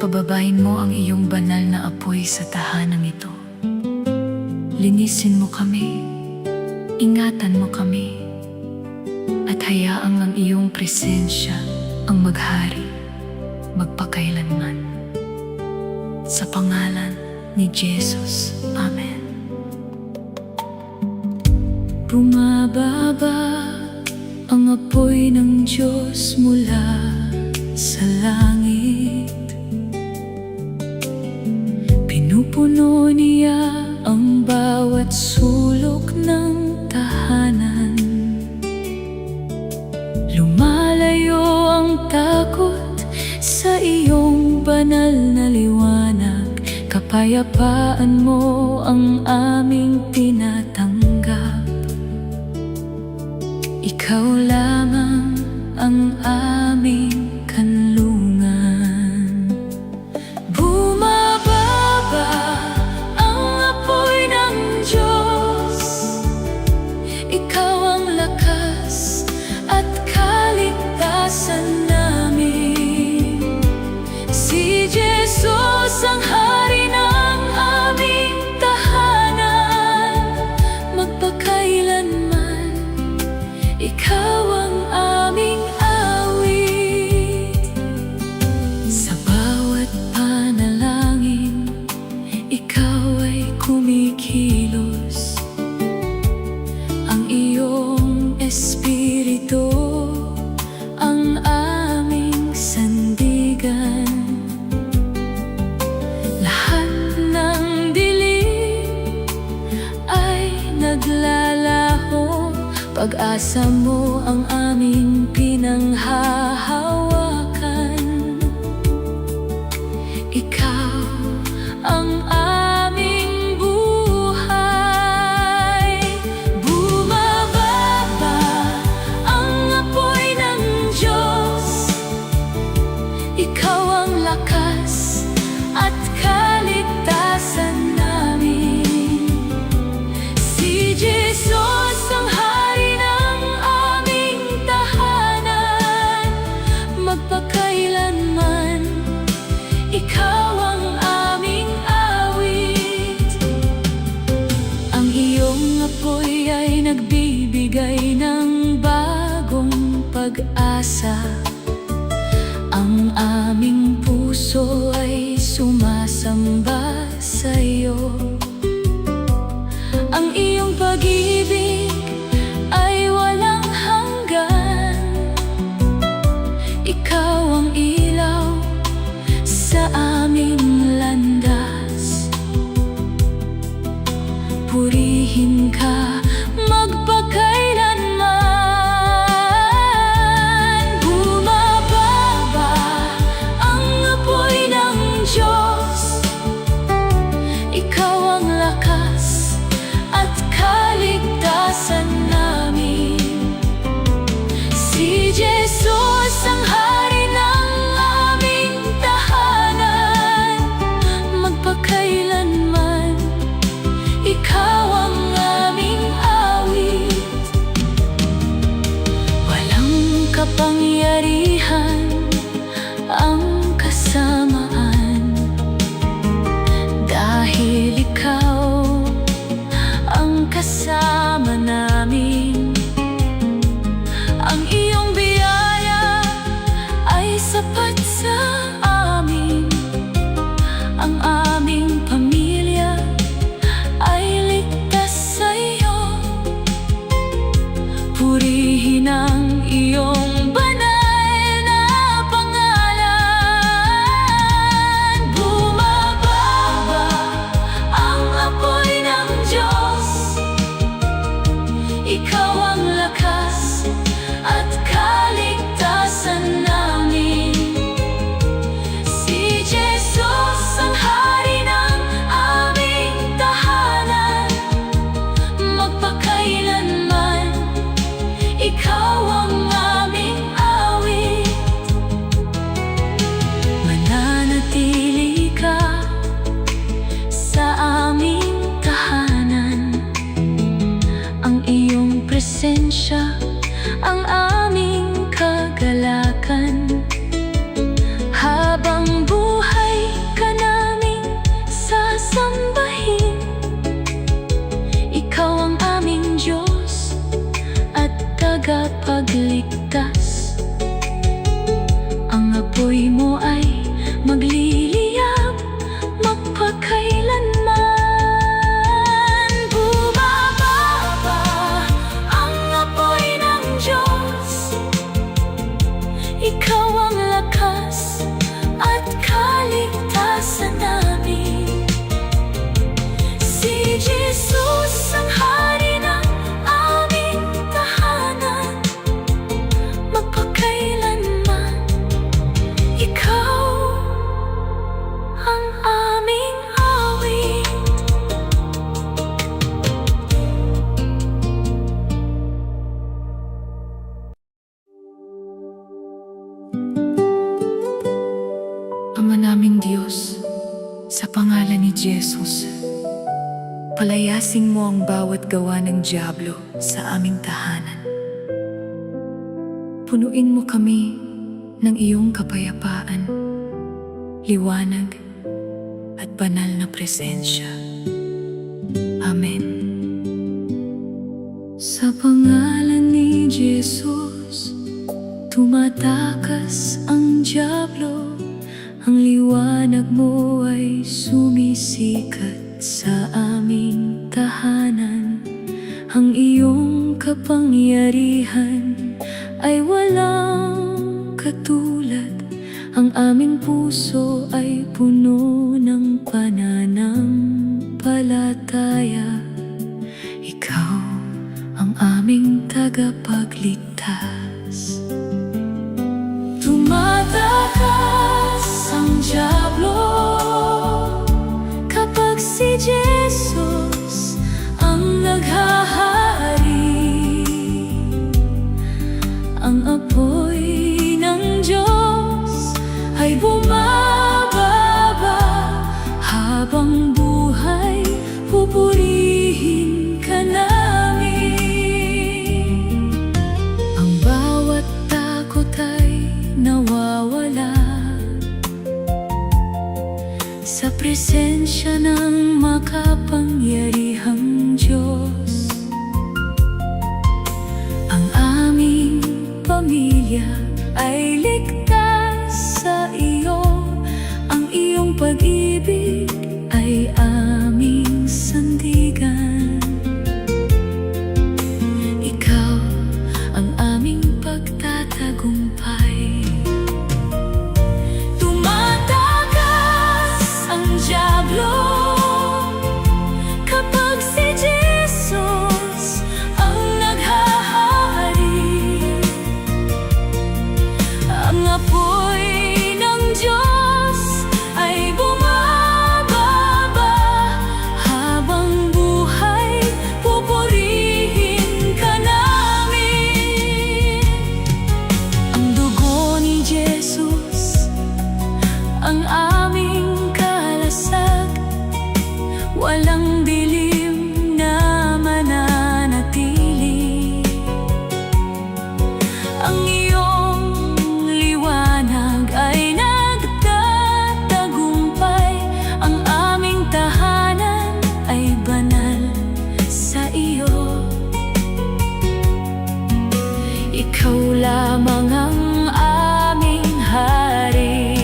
Pababain mo ang iyong banal na apoy sa tahanang ito. Linisin mo kami, ingatan mo kami, at hayaang ang iyong presensya ang maghari, magpakailanman. Sa pangalan ni Jesus. Amen. Bumababa ang apoy ng Diyos mula sa langit. Pinupuno niya ang bawat sulok ng tahanan. Lumalayo ang takot sa iyong banal na liwanag. Kapayapaan mo ang aming tinatanggap. Ikaw lamang ang aming kanlungan. Bumababa ang apoy ng Diyos. Ikaw ang lakas at kaligtasan namin. Si Jesus ang hari ng aming tahanan. Magpakailanman, ikaw ang aming awit. Sa bawat panalangin, ikaw ay kumikilos. Ang iyong espiritu ang aming sandigan. Lahat ng dilim ay naglalaho. Pag-asa mo ang aming pinanghahawakan. Ikaw ang aming buhay. Bumababa ang apoy ng Diyos. Ikaw ang lakas at kaligtasan namin. Si Jesus ang hari ng aming tahanan. Magpakailanman, ikaw ang aming awit. Ang iyong apoy ay nagbibigay ng bagong pag-asa. Ang aming puso ay sumasamba sa iyo. Ang iyong pag-ibig ay walang hanggan. Ikaw ang ilaw sa aming landas. Purihin ka magpakailanman. Bumababa ang apoy ng Diyos. Ikaw ang lakas at kaligtasan namin. Si Jesus ang hari ng aming tahanan. Magpakailanman, ikaw ang aming awit. Walang kapangyarihan ang kasamaan, dahil ikaw ang kasama namin. Ang iyong biyaya ay sapat sa amin. Ang aming pamilya ay ligtas sa iyo. Purihin ang iyong banal na pangalan. Bumababa ang apoy ng Diyos. Ikaw ang lakas at kaligtasan namin. Si Jesus ang hari ng aming tahanan. Magpakailanman, ikaw ang aming awit. Mananatili ka sa aming tahanan. Ang iyong presensya ang aming kagalakan. Habang buhay tagapagligtas. Ang apoy mo ay magliliyab magpakailanman. Bumababa ang apoy ng Diyos, ikaw ang lakas at kaligtasan namin. Si Jesus ang hari ng aming tahanan, magpakailanman. Ikaw ang aming awit. Ama naming Diyos, sa pangalan ni Jesus, palayasin mo ang bawat gawa ng dyablo sa aming tahanan. Punuin mo kami ng iyong kapayapaan, liwanag at banal na presensya. Amen. Sa pangalan ni Jesus, tumatakas ang dyablo. Ang liwanag mo ay sumisikat sa aming tahanan. Ang iyong kapangyarihan ay walang katulad. Ang aming puso ay puno ng pananampalataya. Ikaw ang aming tagapagligtas. Tumatakas ang dyablo kapag si Jesus ang naghahari. Ang apoy ng Diyos ay bumababa habang buhay, pupurihin ka namin. Ang bawat takot ay nawawala sa presensya ng makapangyarihang Diyos. Ang aming pamilya ay ligtas sa iyo. Ang iyong pag-ibig ay aming sandigan. Ikaw ang aming pagtatagumpay. Tumatakas ang dyablo kapag si Jesus ang naghahari. Ang apoy ng Diyos ay bumababa habang buhay, pupurihin ka namin. Ang dugo ni Jesus ang aming kalasag, walang dilim na mananatili. Ang iyong liwanag ay nagtatagumpay. Ang aming tahanan ay banal sa iyo. Ikaw lamang ang aming hari.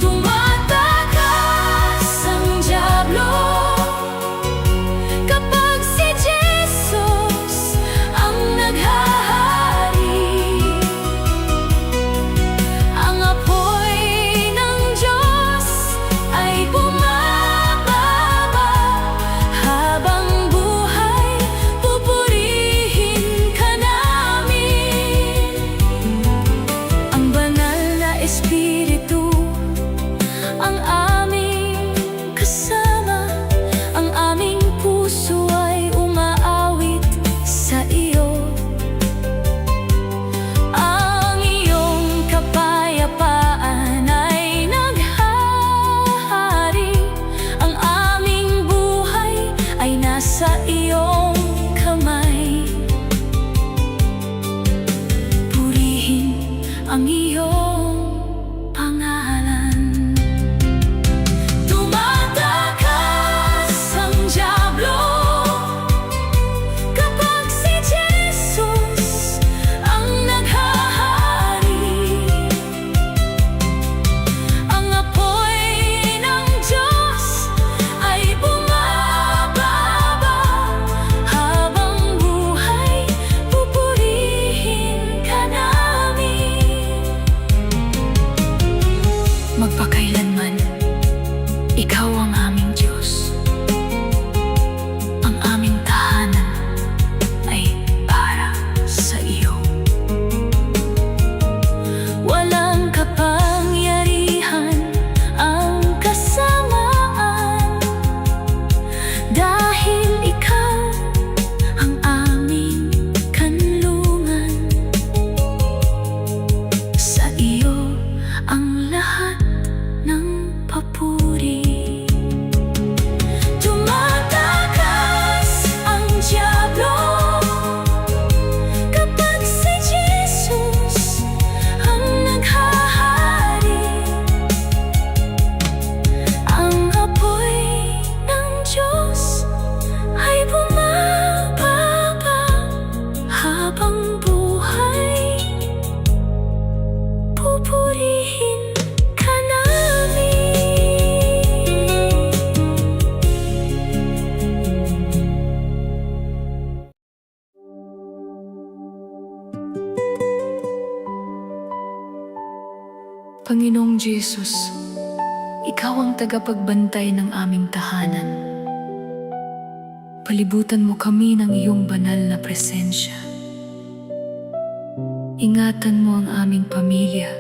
Tumatakas ang dyablo kapag si Jesus ang naghahari. Ang apoy ng Diyos ay bumababa habang buhay, pupurihin ka namin. Panginoong Jesus, Ikaw ang tagapagbantay ng aming tahanan. Palibutan mo kami ng iyong banal na presensya. Ingatan mo ang aming pamilya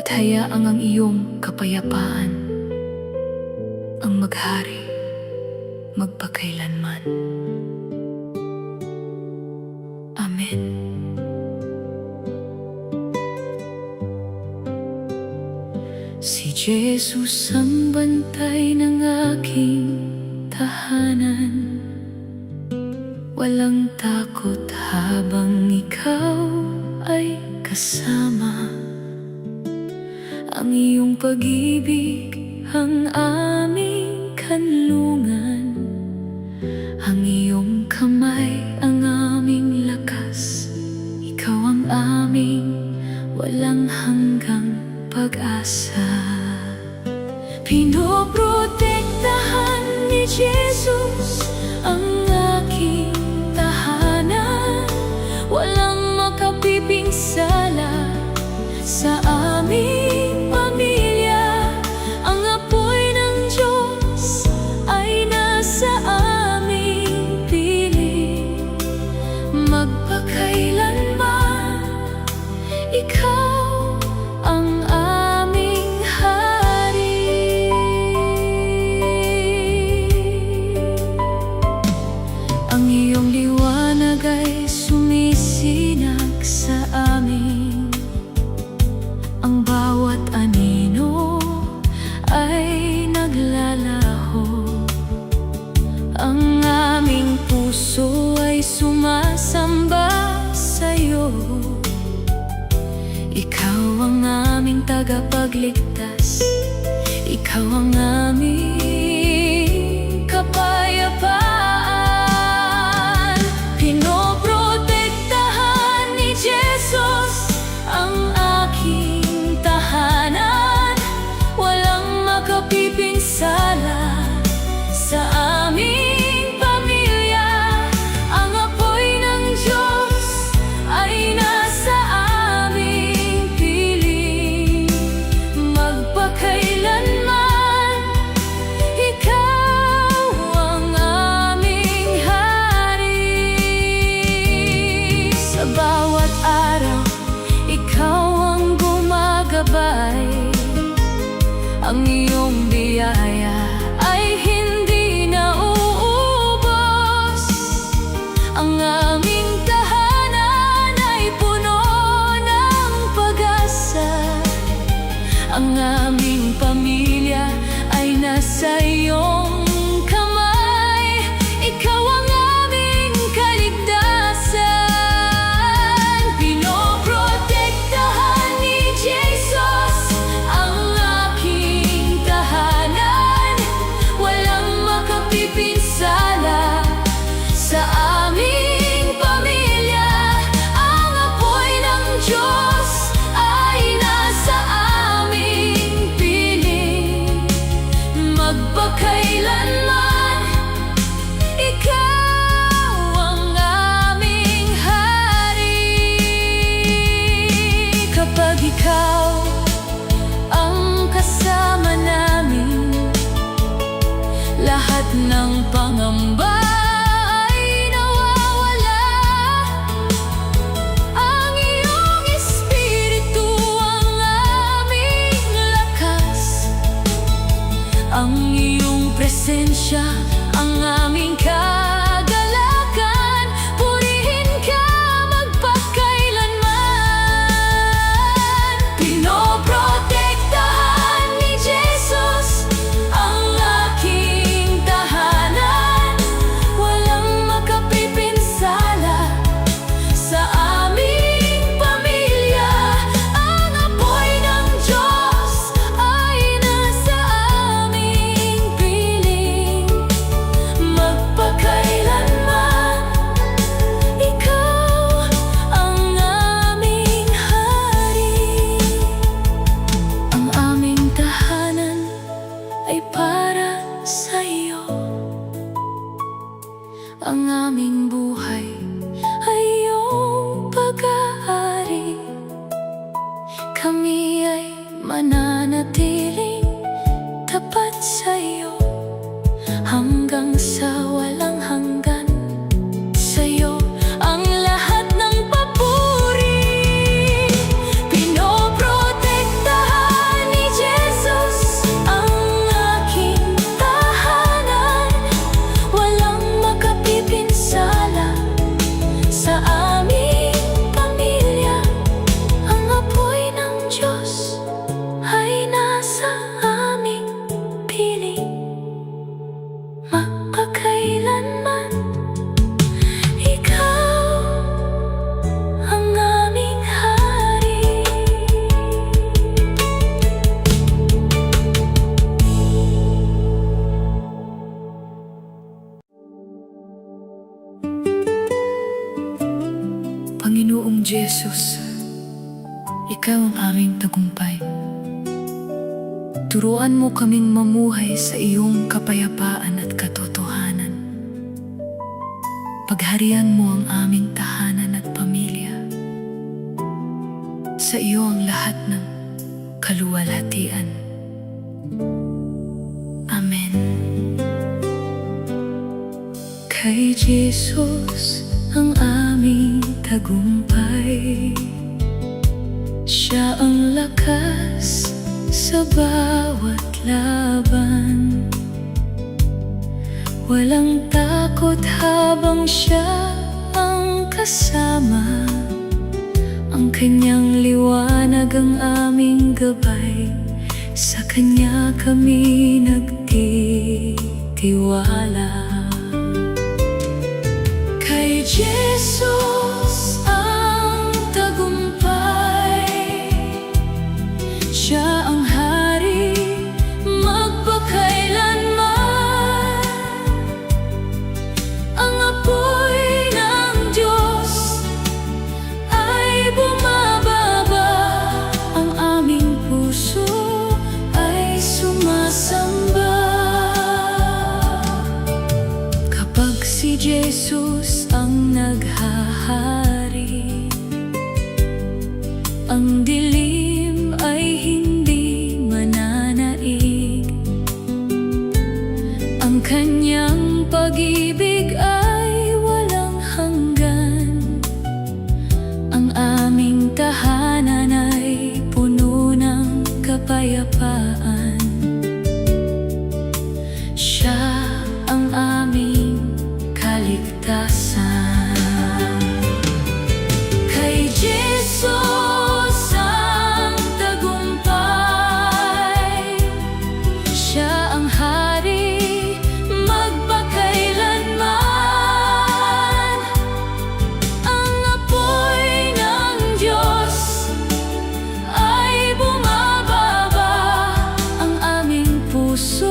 at hayaang ang iyong kapayapaan ang maghari magpakailanman. Amen. Si Jesus ang bantay ng aking tahanan. Walang takot habang ikaw ay kasama. Ang iyong pag-ibig ang aming kanlungan. Ang iyong kamay ang aming lakas. Ikaw ang aming walang hanggang pag-asa. Pinoprotektahan ni Jesus ang aking tahanan. Walang makapipinsala sa aming pamilya. Ang apoy ng Diyos ay nasa aming piling. Magpakailanman, Ikaw ang aming hari. Ang iyong liwanag ay sumisinag sa amin. Ang bawat anino ay naglalaho. Ang aming puso ay sumasamba sa'yo. Ikaw ang aming tagapagligtas. Ikaw ang aming kapayapaan. Pinoprotektahan ni Jesus ang aking tahanan. Walang makapipinsala sa aming pamilya. Ang apoy ng Diyos ay nasa aming piling. Magpakailanman, Ikaw ang aming hari. Sa bawat araw, Ikaw ang gumagabay. Ang iyong biyaya ay hindi nauubos. Ang aming tahanan ay puno ng pag-asa. Ang aming pamilya ay nasa iyong kamay. Ikaw ang aming kaligtasan. Pinoprotektahan ni Jesus ang aking tahanan. Walang makapipinsala sa aming pamilya. Ang apoy ng Diyos ay nasa aming piling. Panginoong Jesus, Ikaw ang aming tagumpay. Turuan mo kaming mamuhay sa iyong kapayapaan at katotohanan. Pagharian mo ang aming tahanan at pamilya. Sa iyo ang lahat ng kaluwalhatian. Amen. Kay Jesus ang aming tagumpay. Siya ang lakas sa bawat laban. Walang takot habang siya ang kasama. Ang kanyang liwanag ang aming gabay. Sa kanya kami nagtitiwala. Kay Jesus ang tagumpay. Siya ang hari magpakailanman. Ang apoy ng Diyos ay bumababa. Ang aming puso ay sumasamba. Kapag si Jesus ang naghahari, ang dilim ay hindi mananaig. Ang kanyang pag-ibig ay walang hanggan. Ang aming tahanan ay puno ng kapayapaan. Siya ang aming kaligtasan. Kay Jesus ang tagumpay. Siya ang hari magpakailanman. Ang apoy ng Diyos ay bumababa. Ang aming puso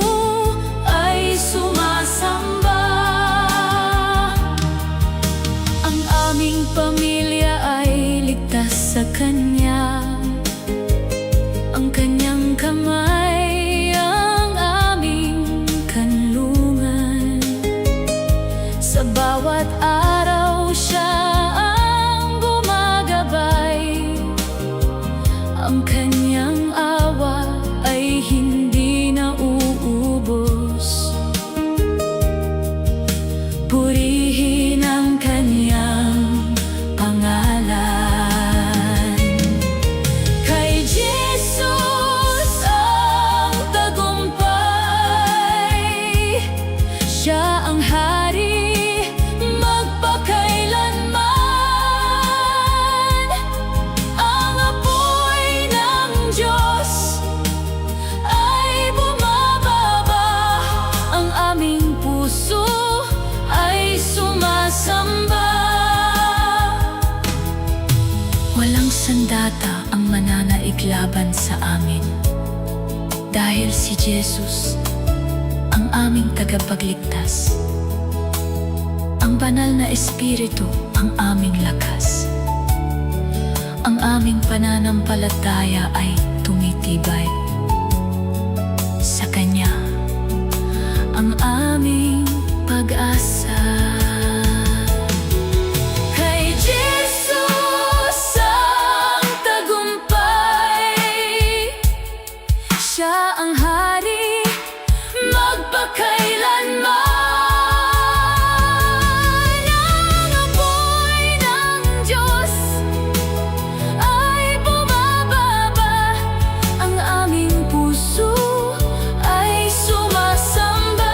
ay sumasamba. Ang aming pamilya ay ligtas sa Kanya. Ang Kanyang kamay ang aming kanlungan. Sa bawat araw siya ang gumagabay. Ang Kanyang awa ay hindi nauubos. Purihin ang Kanyang pangalan. Kay Jesus ang tagumpay. Siya ang hari magpakailanman. Ang apoy ng Diyos ay bumababa. Ang aming puso ay sumasamba. Walang sandata ang mananaig laban sa amin. Dahil si Jesus ang aming tagapagligtas. Ang banal na Espiritu ang aming lakas. Ang aming pananampalataya ay tumitibay. Sa Kanya ang aming pag-asa. Kay Jesus ang tagumpay. Siya ang hari magpakailanman. Ang apoy ng Diyos ay bumababa. Ang aming puso ay sumasamba.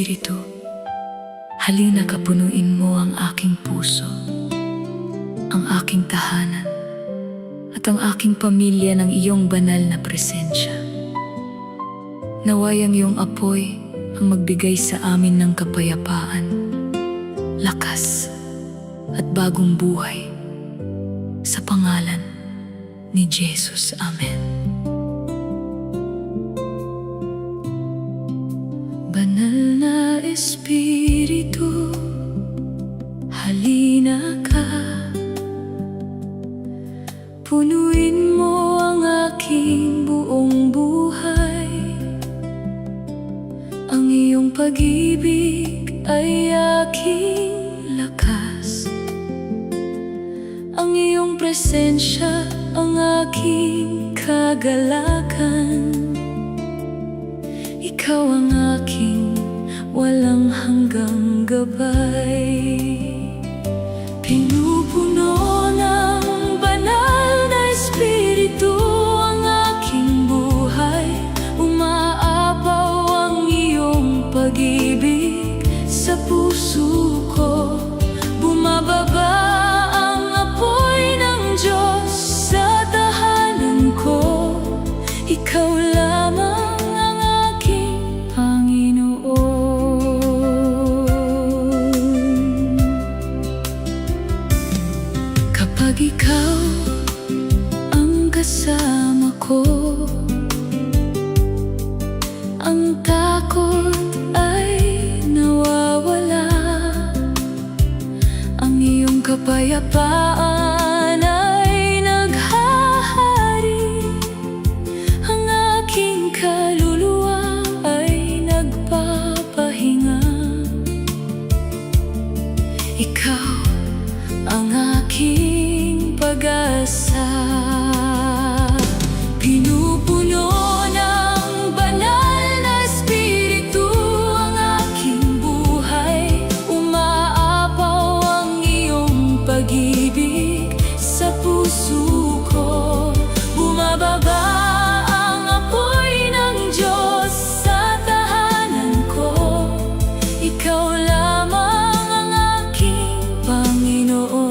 Espiritu, halina kapunuin mo ang aking puso, ang aking tahanan, at ang aking pamilya ng iyong banal na presensya. Naway ang iyong apoy ang magbigay sa amin ng kapayapaan, lakas, at bagong buhay. Sa pangalan ni Jesus. Amen. Banal na Espiritu, halina ka. Punuin mo ang aking buong buhay. Ang iyong pag-ibig ay aking lakas. Ang iyong presensya ang aking kagalakan. Ikaw ang aking walang hanggang gabay. Pinupuno ng banal na Espiritu ang aking buhay. Umaapaw ang iyong pag-ibig sa puso ko. Bumababa ang apoy ng Diyos sa tahanan ko. Ikaw lamang ang aking Panginoon. Kapag ikaw ang kasama ko, ang takot ay nawawala. Ang iyong kapayapaan ay naghahari. Ang aking kaluluwa ay nagpapahinga. Ikaw ang aking pag-asa. Pinupuno ng banal na Espiritu ang aking buhay. Umaapaw ang iyong pag-ibig sa puso ko. Bumababa ang apoy ng Diyos sa tahanan ko. Ikaw lamang ang aking Panginoon.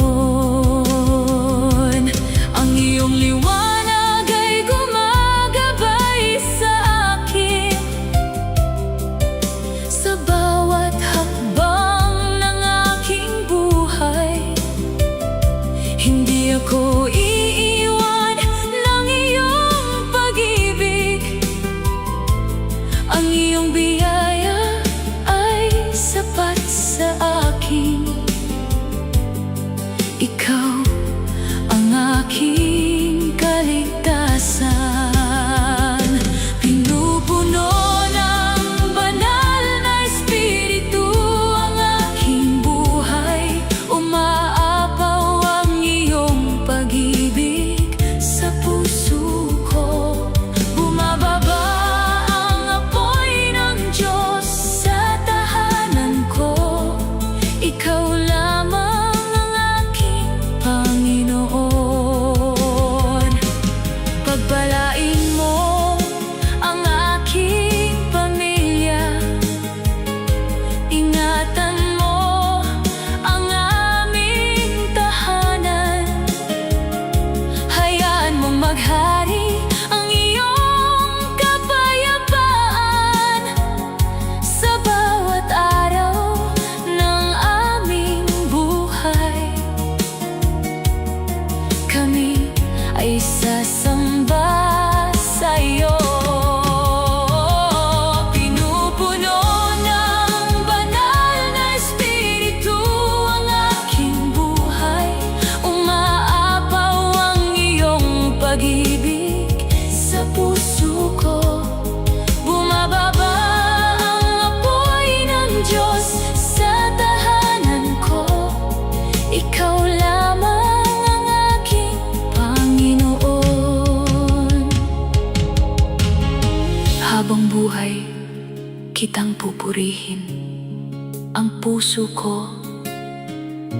Ang iyong liwanag ay gumagabay sa akin sa bawat hakbang ng aking buhay. Hindi ako iiwan ng iyong pag-ibig. Ang iyong biyaya ay sapat sa akin. Ikaw ang aking kaligtasan. Pinupuno ng banal na Espiritu ang aking buhay. Umaapaw ang iyong pag-ibig sa puso ko. Bumababa ang apoy ng Diyos sa tahanan ko. Ikaw lamang ang aking Panginoon. Pagpalain mo ang aking pamilya. Ingatan mo ang aming tahanan. Hayaan mong maghari ang iyong kapayapaan sa bawat araw ng aming buhay. Kami ay sasamba sa iyo. Pinupuno ng banal na Espiritu ang aking buhay. Umaapaw ang iyong pag-ibig sa puso ko. Bumababa ang apoy ng Diyos sa tahanan ko. Ikaw lamang ang aking Panginoon. Habang buhay, kitang pupurihin. Ang puso ko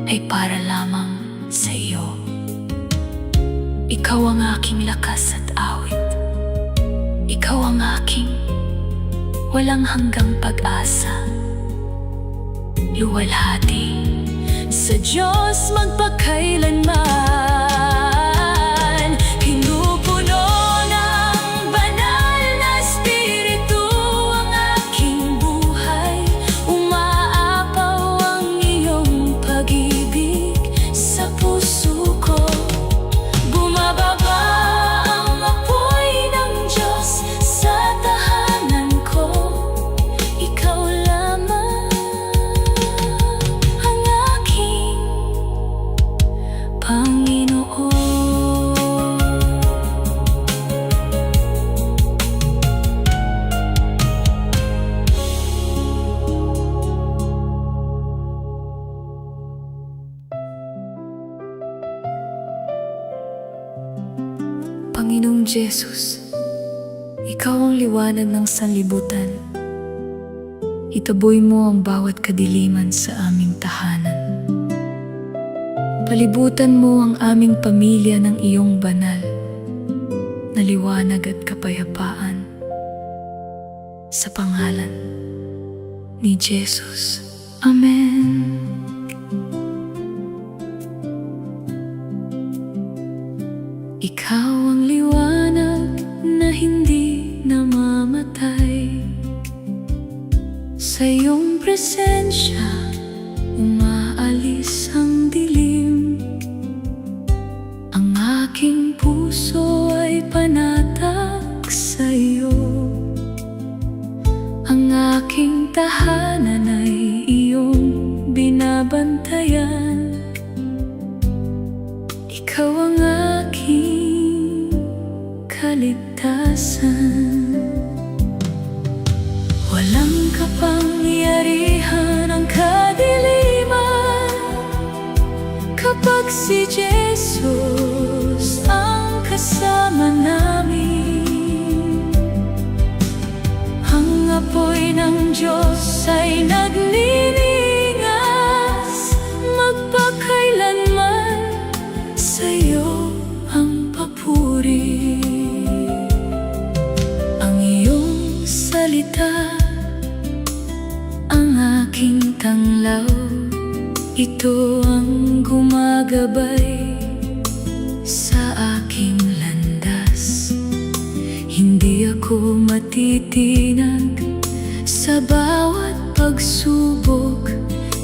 ay para lamang sa iyo. Ikaw ang aking lakas at awit. Ikaw ang aking walang hanggang pag-asa. luwalhati sa Diyos magpakailanman. Pinupuno ng banal na Espiritu ang aking buhay. Umaapaw ang iyong pag-ibig sa puso ko. Bumababa ang apoy ng Diyos sa tahanan ko. Ikaw lamang ang aking Panginoon. Panginoong Jesus, Ikaw ang liwanag ng sanlibutan. Itaboy mo ang bawat kadiliman sa aming tahanan. Palibutan mo ang aming pamilya ng iyong banal na liwanag at kapayapaan. Sa pangalan ni Jesus. Amen. Ikaw ang liwanag na hindi namamatay. Sa iyong presensya, umaalis ang dilim. Ang aking puso ay panatag sa iyo. Ang aking tahanan ay iyong binabantayan. Ikaw ang aking kaligtasan. Walang kapangyarihan ang kadiliman kapag si Jesus ang kasama namin. Ang apoy ng Diyos ay nagniningas, magpakailanman sa iyo ang papuri. Ang iyong salita ang aking tanglaw, ito ang gumagabay sa aking landas. Hindi ako matitinag sa bawat pagsubok,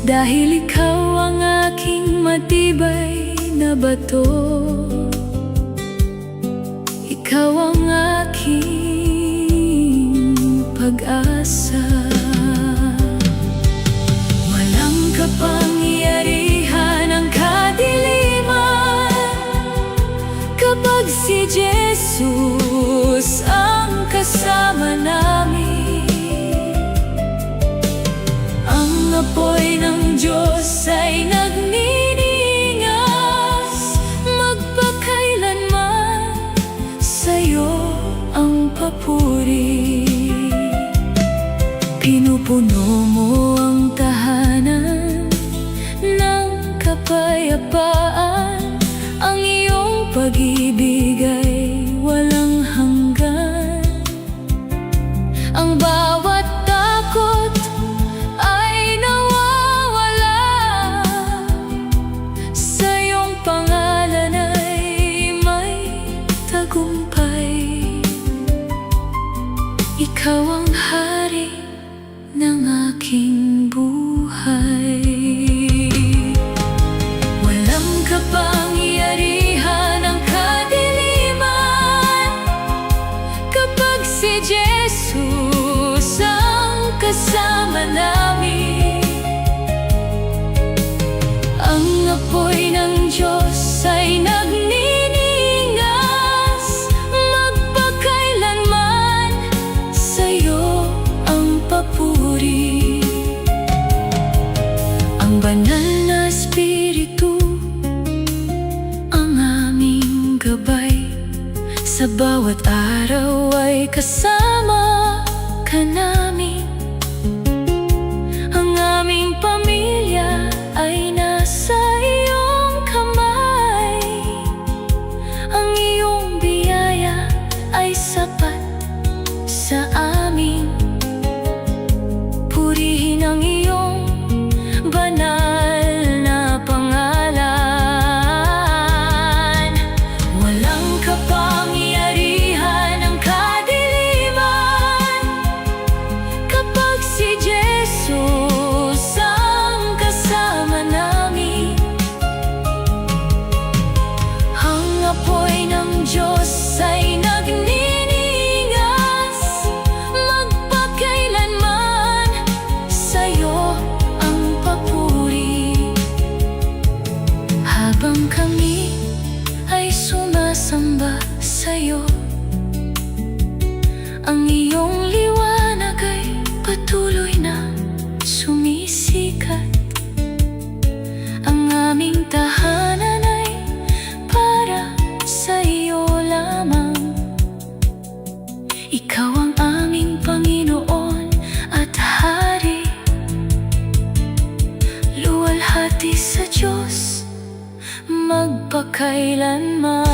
dahil ikaw ang aking matibay na bato. Ikaw ang aking pag-asa. Walang kapangyarihan ang kadiliman kapag si Jesus ang kasama namin. Ang apoy ng Diyos ay nagniningas, magpakailanman sa iyo ang papuri. Pinupuno mo ang tahanan ng kapayapaan. Ang iyong pag-ibig ay walang hanggan. Ang bawat takot ay nawawala. Sa iyong pangalan ay may tagumpay. Ikaw ang hari ng aking buhay. Walang kapangyarihan ang kadiliman kapag si Jesus ang kasama namin. Ang apoy ng Diyos ay nagniningas, magpakailanman sa iyo ang papuri. Ang banal na Espiritu ang aming gabay. Sa bawat araw ay kasama ka namin. Ang aming pamilya ay nasa iyong kamay. Ang iyong biyaya ay sapat sa amin. Purihin ang iyong habang kami ay sumasamba sa'yo. Ang iyong liwanag ay patuloy na sumisikat. Ang aming tahanan ay para sa iyo lamang. Ikaw ang aming Panginoon at Hari, luwalhati sa Diyos magpakailanman.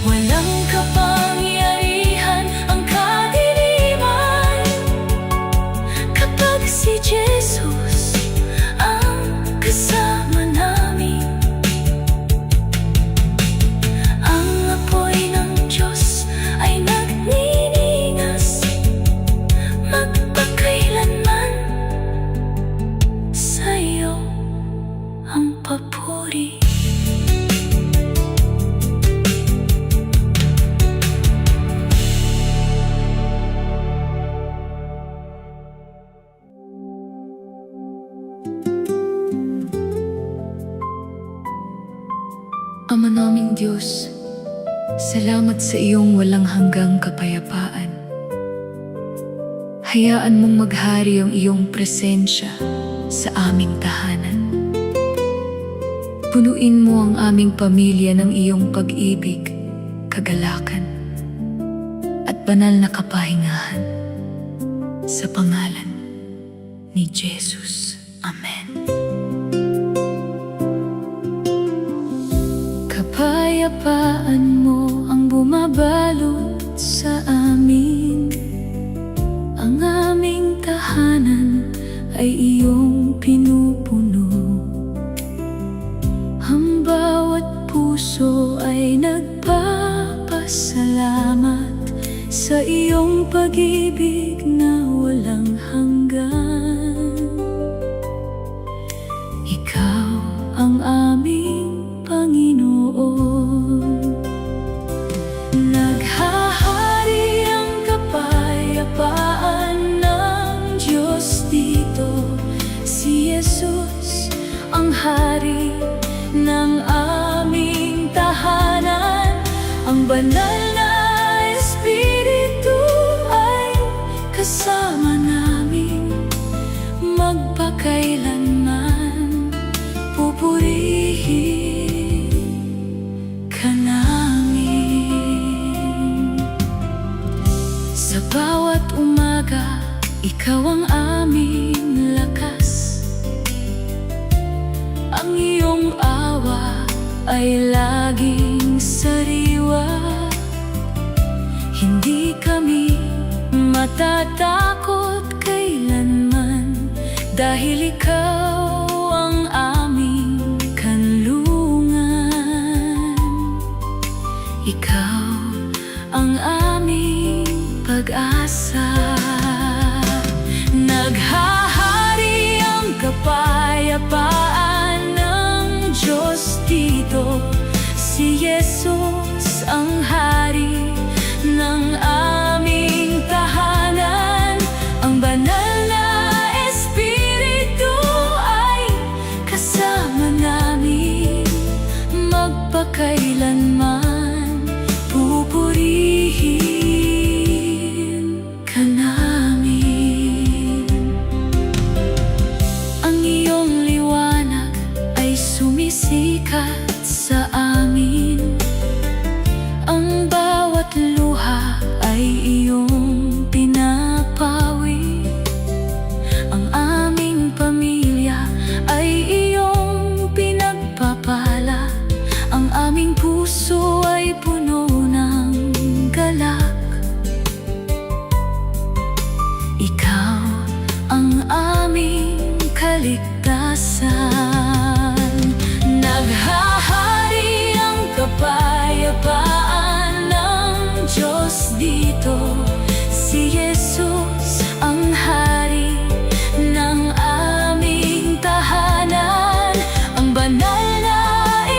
Walang kapangyarihan ang kadiliman kapag si Jesus ang kasama namin. Ang apoy ng Diyos ay nagniningas magpakailanman. Sa'yo ang papuri. Ama naming Diyos, salamat sa iyong walang hanggang kapayapaan. Hayaan mong maghari ang iyong presensya sa aming tahanan. Punuin mo ang aming pamilya ng iyong pag-ibig, kagalakan, at banal na kapahingahan. Sa pangalan ni Jesus. Amen. Kapayapaan mo ang bumabalot sa amin. Ang aming tahanan ay iyong pinupuno. Ang bawat puso ay nagpapasalamat sa iyong pag-ibig na walang hanggan. Ikaw ang aming Panginoon. Naghahari ang kapayapaan ng Diyos dito. Si Jesus ang Hari ng aming tahanan. Ang banal na Espiritu ay kasama namin magpakailanman. Pupurihin ka namin. Sa bawat umaga, ikaw ang aming lakas. Ang iyong awa ay laging sariwa. Hindi kami matatakot kailanman, dahil ikaw ang aming kanlungan. Ikaw ang aming pag-asa. Naghahari ang kapayapaan ng Diyos dito. Si Jesus ang Hari ng aming tahanan. Ang banal na Espiritu ay kasama namin magpakailanman. Pupurihin ka namin. Ang iyong liwanag ay sumisikat sa amin. Ang bawat luha ay iyong pinapawi. Ang aming pamilya ay iyong pinagpapala. Ang aming puso ay puno ng galak. Ikaw ang aming kaligtasan. Naghahari ang kapayapaan ng Diyos dito. Si Jesus ang Hari ng aming tahanan. Ang banal na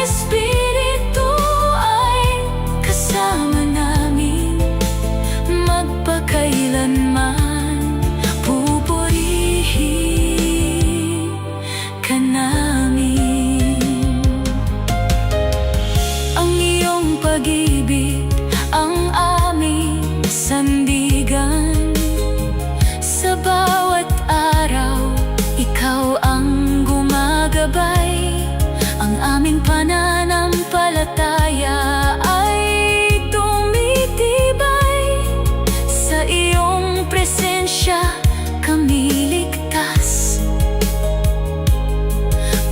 Espiritu ay kasama namin magpakailanman. Pupurihin ka namin. gabay. Ang aming pananampalataya ay tumitibay. Sa iyong presensya kami ligtas.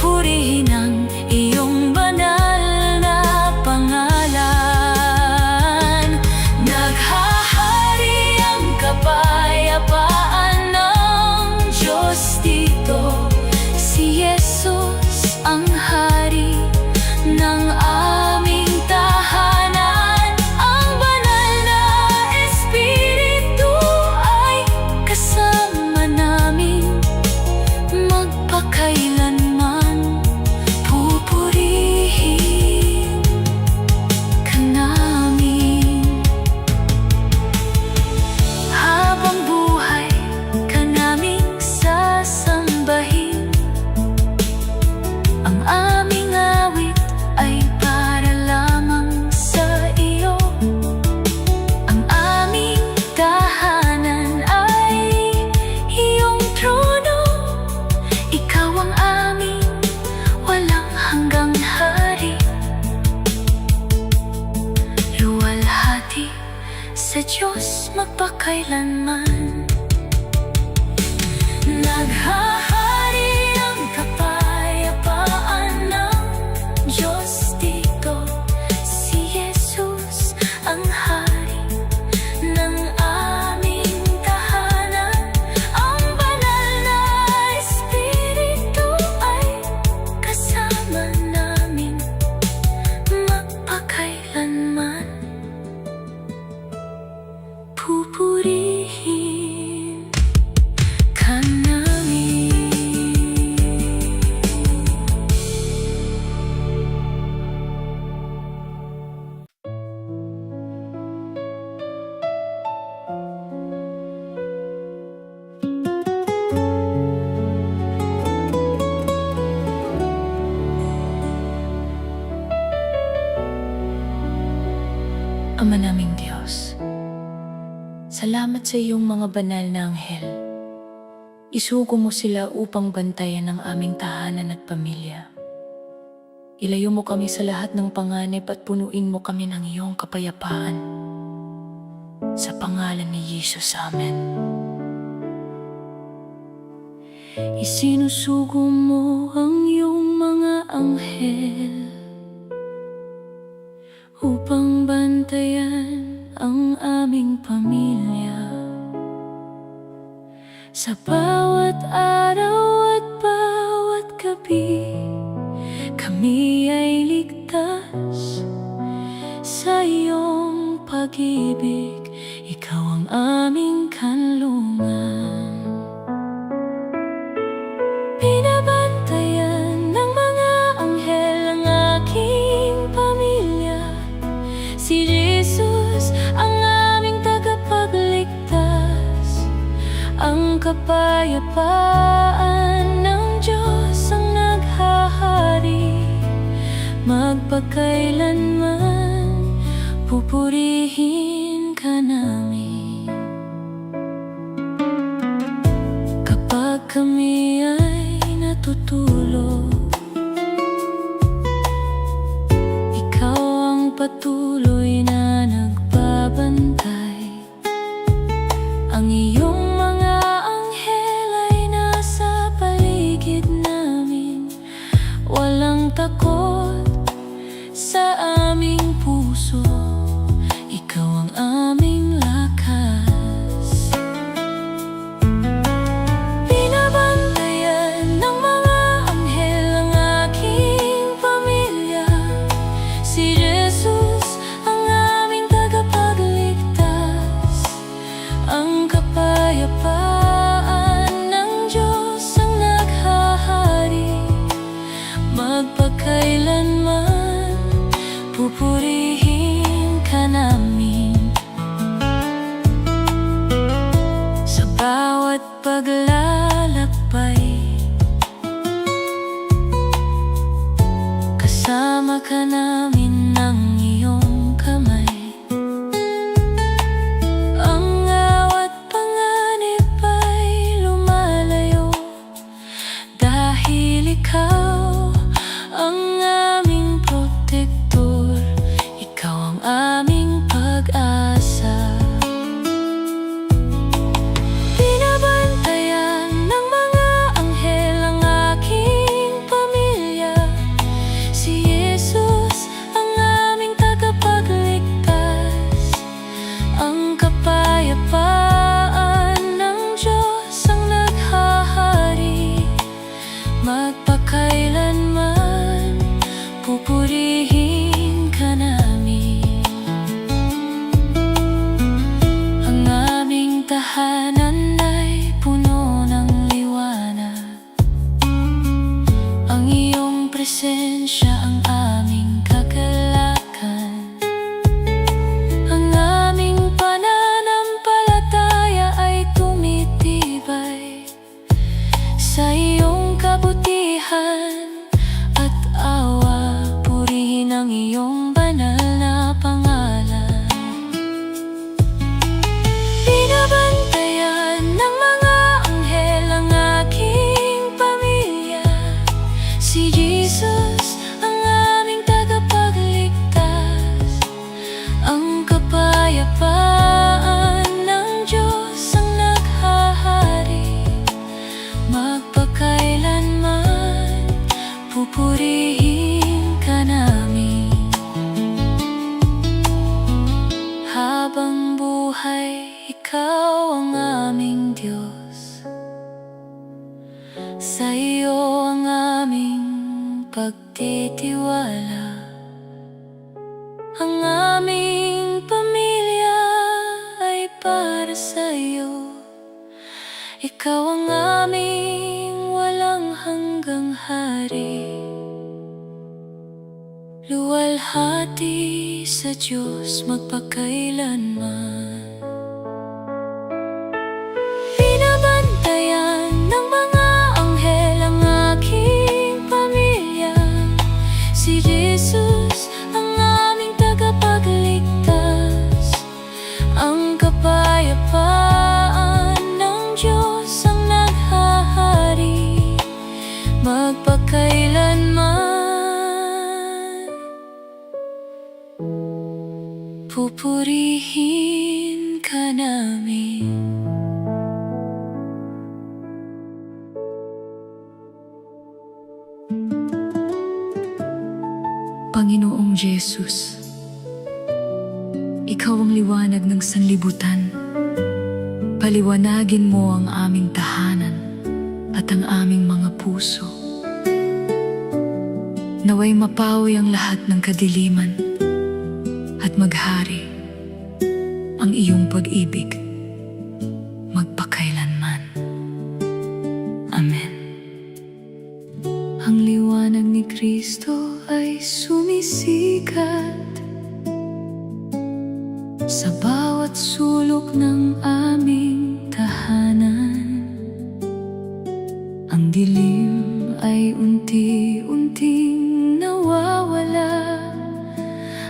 Purihin ang iyong banal na pangalan. Naghahari ang kapayapaan ng Diyos dito. Si Jesus ang hari ng aming tahanan. Ang banal na Espiritu ay kasama namin magpakailanman. Pupurihin ka namin. Habang buhay ka naming sasambahin. Ang aming awit ay para lamang sa iyo. Ang aming tahanan ay iyong trono. Ikaw ang aming walang hanggang hari. Luwalhati sa Diyos magpakailanman. Naghahari ang kapayapaan ng Diyos dito. Si Jesus ang hari ng aming tahanan. Ang banal na Espiritu ay kasama namin magpakailanman. Pupurihin ka namin. Ama naming Diyos, salamat sa iyong mga banal na anghel. Isugo mo sila upang bantayan ang aming tahanan at pamilya. Ilayo mo kami sa lahat ng panganib at punuin mo kami ng iyong kapayapaan. Sa pangalan ni Jesus, Amen. Isinusugo mo ang iyong mga anghel upang bantayan ang aming pamilya. Sa bawat araw at bawat gabi, kami ay ligtas sa iyong pag-ibig. Ikaw ang aming kanlungan. Binabantayan ng mga anghel ang aking pamilya. Si Jesus ang aming tagapagligtas. Ang kapayapaan ng Diyos ang naghahari. Magpakailanman pupurihin ka namin. Kapag kami ay natutulog, ikaw ang patuloy na nagbabantay. Ang iyong mga anghel ay nasa paligid namin. Walang takot sa aming puso. Ikaw ang aming lakas. Binabantayan ng mga anghel ang aking pamilya. Si Jesus ang aming tagapagligtas. Ang kapayapaan ng Diyos ang naghahari. Magpakailanman pupurihin ka namin. Sa bawat paglalakbay, kasama ka namin ng iyong kamay. Ang awat panganib ay lumalayo dahil ikaw magpakailanman. Pupurihin ka namin. Ang aming tahanan ay puno ng liwanag. Ang iyong presensya ang aming kagalakan. Ang aming pananampalataya ay tumitibay sa iyong kabutihan at awa. Purihin ang iyong banal na pangalan. Binabantayan ng mga anghel ang aking pamilya. Si Jesus ang aming tagapagligtas. Ang kapayapaan ng Diyos ang naghahari. Magpakailanman, pupurihin ka namin. Habang buhay, ikaw ang aming Diyos. Sa iyo ang aming pagtitiwala. Ang aming pamilya ay para sa iyo. Ikaw ang aming walang hanggang hari. Luwalhati sa Diyos magpakailanman. Binabantayan ng mga anghel ang aking pamilya. Si Jesus ang aming tagapagligtas. Ang kapayapaan ng Diyos ang naghahari. Magpakailanman, pupurihin ka namin. Panginoong Jesus, ikaw ang liwanag ng sanlibutan. Paliwanagin mo ang aming tahanan at ang aming mga puso. Naway mapawi ang lahat ng kadiliman at maghari ang iyong pag-ibig magpakailanman. Amen. Ang liwanag ni Kristo ay sumisikat sa bawat sulok ng aming tahanan. Ang dilim ay unti-unting nawawala.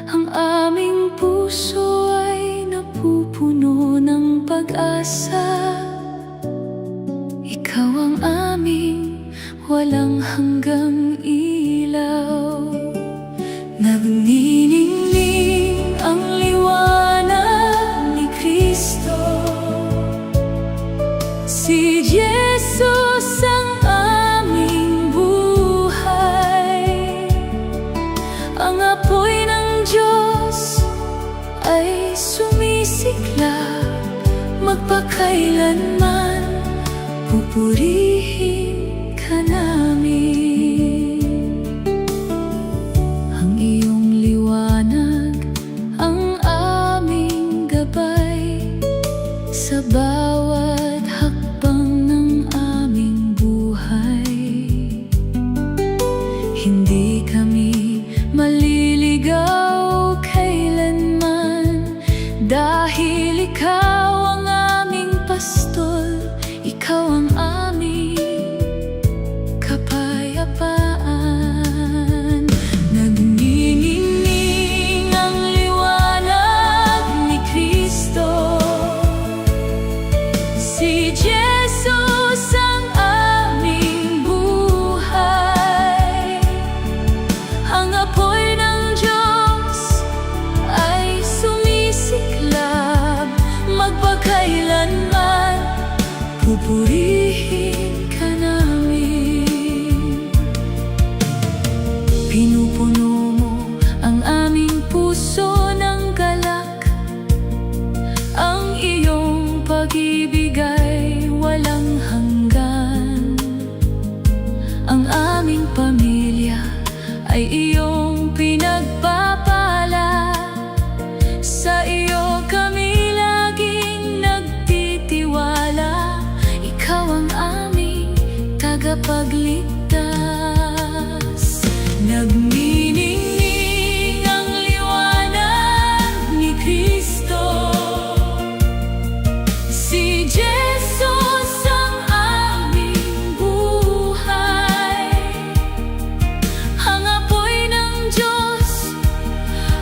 Ang aming puso ay napupuno ng pag-asa. Ikaw ang aming walang hanggang ilaw. Nagniningning ang liwanag ni Kristo. Si Jesus ang aming buhay. Ang apoy ng Diyos ay sumisiklab. Magpakailanman, pupurihin ka namin. Ang iyong liwanag ang aming gabay sa bawat hakbang ng aming buhay. Hindi kami maliligaw kailanman, dahil ikaw ang aming pastol. Ikaw ang aming kapayapaan. Nagniningning ang liwanag ni Kristo. Si Jesus ang aming buhay. aming pamilya ay iyong pinagpapala. Sa iyo kami laging nagtitiwala. Ikaw ang aming tagapagligtas. Nagniningning ang liwanag ni Kristo. Si Jesus ang aming buhay. Ang apoy ng Diyos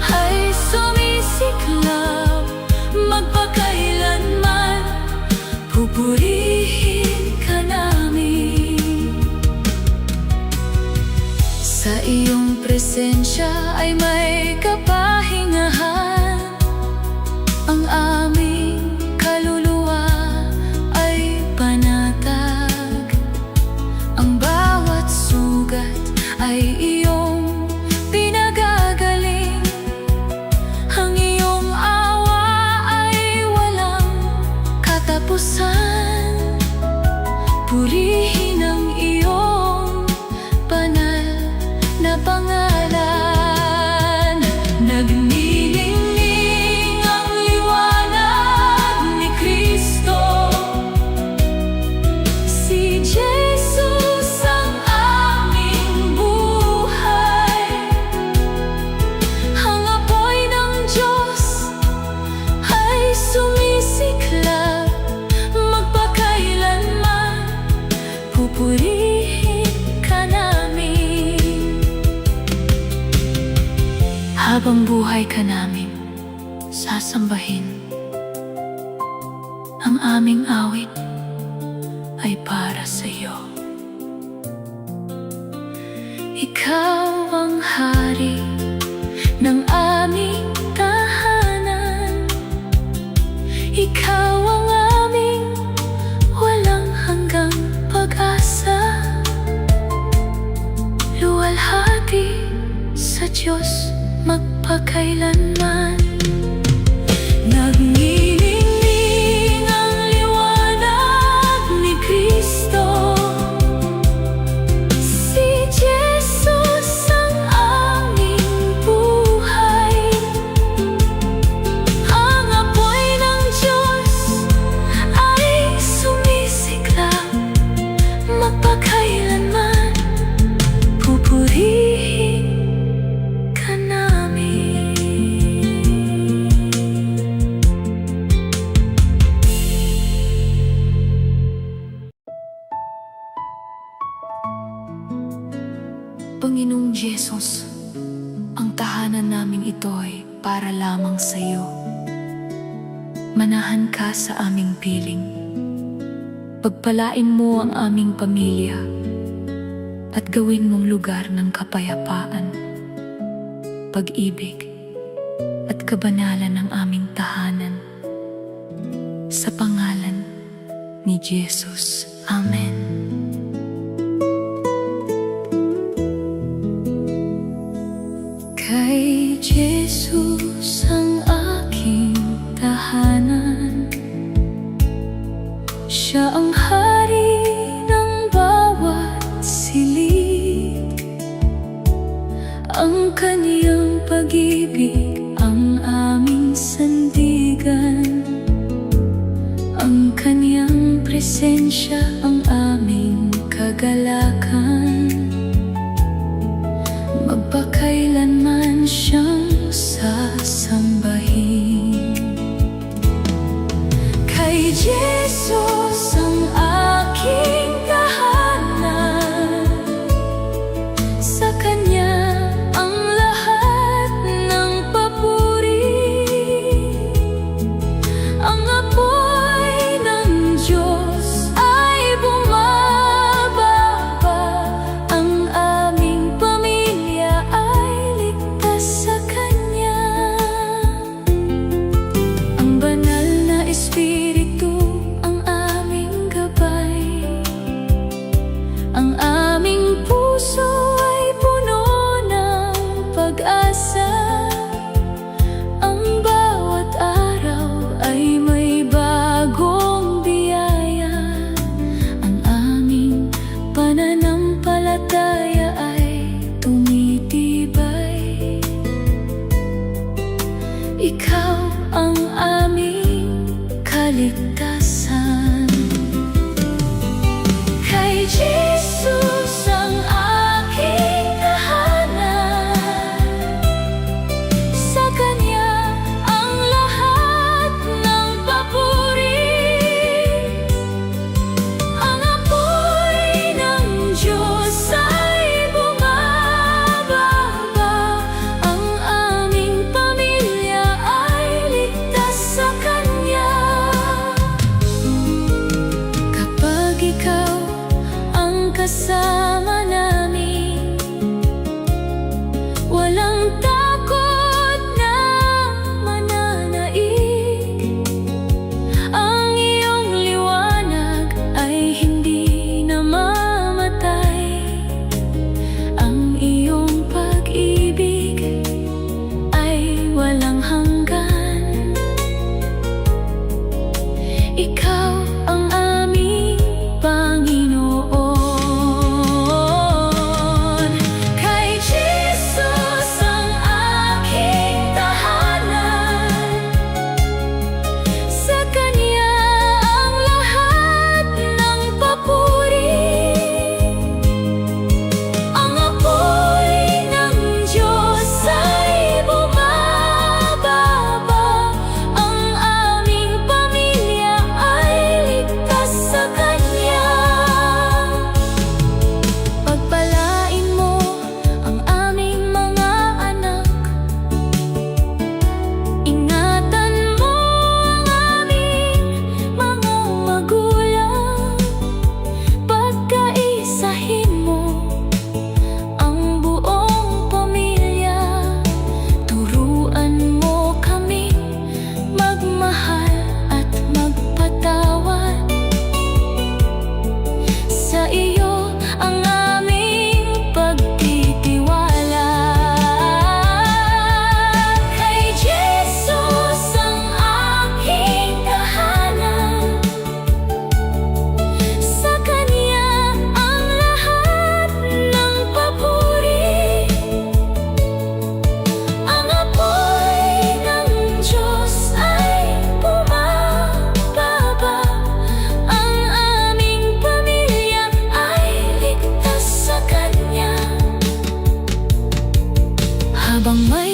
ay sumisiklab. Magpakailanman pupurihin ka namin. Sa iyong presensya ay may kapahingahan. Ang aming kaluluwa ay panatag. Ang bawat sugat ay iyong pinagagaling. Ang iyong awa ay walang katapusan. Purihin ang iyong banal na pangalan. Nagniningning ang liwanag ni Kristo. Si Jesus ang aming buhay. Ang apoy ng Diyos ay sumisiklab. Magpakailanman pupurihin ka namin. Habang buhay ka namin sasambahin. Ang aming awit ay para sa iyo. Ikaw ang hari ng aming tahanan. Ikaw ang aming walang hanggang pag-asa. Luwalhati sa Diyos magpakailanman. Nagniningning ang liwanag ni Kristo. Si Jesus ang aming buhay. Ang apoy ng Diyos ay sumisiklab. Magpakailanman pupurihin ka namin. Panginoong Jesus, ang tahanan namin ito ay para lamang sa iyo. Manahan ka sa aming piling. Pagpalain mo ang aming pamilya at gawin mong lugar ng kapayapaan, pag-ibig at kabanalan ng aming tahanan. Sa pangalan ni Jesus. Amen. Kay Jesus ang aking tahanan. Siya ang hari ng bawat silid. Ang kaniyang pag-ibig ang aming sandigan. Ang kaniyang presensya ang aming kagalakan. Magpakailanman siyang sasambahin. Kay Jesus ang aking tahanan. Sa Kanya ang lahat ng papuri. Ang apoy ng Diyos ay bumababa. Ang aming pamilya ay ligtas sa Habang may